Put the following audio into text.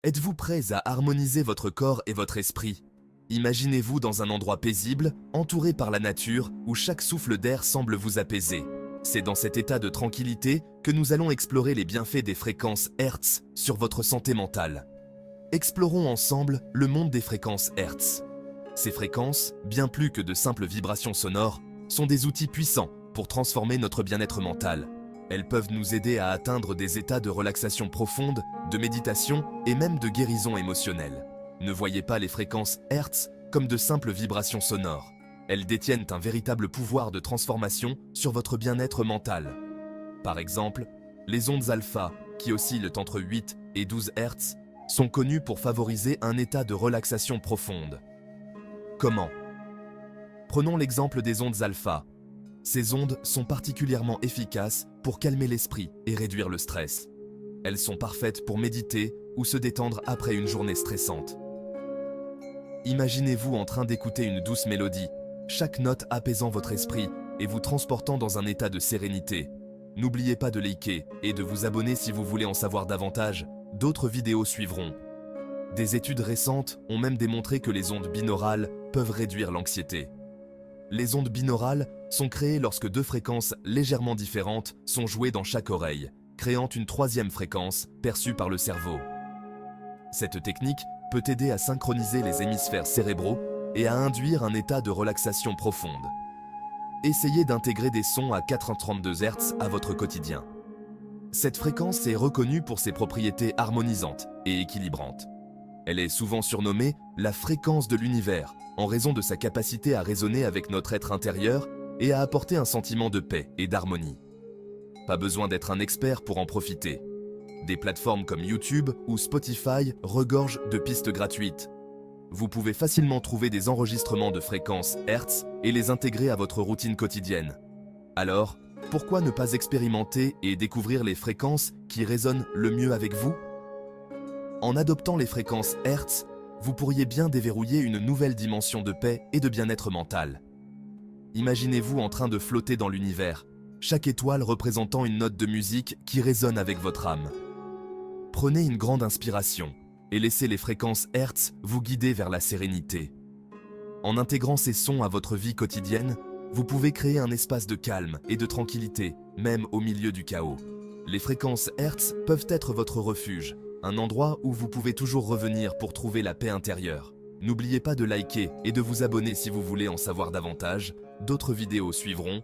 Êtes-vous prêts à harmoniser votre corps et votre esprit? Imaginez-vous dans un endroit paisible, entouré par la nature, où chaque souffle d'air semble vous apaiser. C'est dans cet état de tranquillité que nous allons explorer les bienfaits des fréquences Hertz sur votre santé mentale. Explorons ensemble le monde des fréquences Hertz. Ces fréquences, bien plus que de simples vibrations sonores, sont des outils puissants pour transformer notre bien-être mental. Elles peuvent nous aider à atteindre des états de relaxation profonde, de méditation et même de guérison émotionnelle. Ne voyez pas les fréquences Hertz comme de simples vibrations sonores. Elles détiennent un véritable pouvoir de transformation sur votre bien-être mental. Par exemple, les ondes alpha, qui oscillent entre 8 et 12 Hz, sont connues pour favoriser un état de relaxation profonde. Comment? Prenons l'exemple des ondes alpha. Ces ondes sont particulièrement efficaces pour calmer l'esprit et réduire le stress. Elles sont parfaites pour méditer ou se détendre après une journée stressante. Imaginez-vous en train d'écouter une douce mélodie, chaque note apaisant votre esprit et vous transportant dans un état de sérénité. N'oubliez pas de liker et de vous abonner si vous voulez en savoir davantage, d'autres vidéos suivront. Des études récentes ont même démontré que les ondes binaurales peuvent réduire l'anxiété. Les ondes binaurales sont créées lorsque deux fréquences légèrement différentes sont jouées dans chaque oreille, créant une troisième fréquence perçue par le cerveau. Cette technique peut aider à synchroniser les hémisphères cérébraux et à induire un état de relaxation profonde. Essayez d'intégrer des sons à 432 Hz à votre quotidien. Cette fréquence est reconnue pour ses propriétés harmonisantes et équilibrantes. Elle est souvent surnommée la fréquence de l'univers en raison de sa capacité à résonner avec notre être intérieur et à apporter un sentiment de paix et d'harmonie. Pas besoin d'être un expert pour en profiter. Des plateformes comme YouTube ou Spotify regorgent de pistes gratuites. Vous pouvez facilement trouver des enregistrements de fréquences Hertz et les intégrer à votre routine quotidienne. Alors, pourquoi ne pas expérimenter et découvrir les fréquences qui résonnent le mieux avec vous? En adoptant les fréquences Hertz, vous pourriez bien déverrouiller une nouvelle dimension de paix et de bien-être mental. Imaginez-vous en train de flotter dans l'univers, chaque étoile représentant une note de musique qui résonne avec votre âme. Prenez une grande inspiration et laissez les fréquences Hertz vous guider vers la sérénité. En intégrant ces sons à votre vie quotidienne, vous pouvez créer un espace de calme et de tranquillité, même au milieu du chaos. Les fréquences Hertz peuvent être votre refuge, un endroit où vous pouvez toujours revenir pour trouver la paix intérieure. N'oubliez pas de liker et de vous abonner si vous voulez en savoir davantage. D'autres vidéos suivront.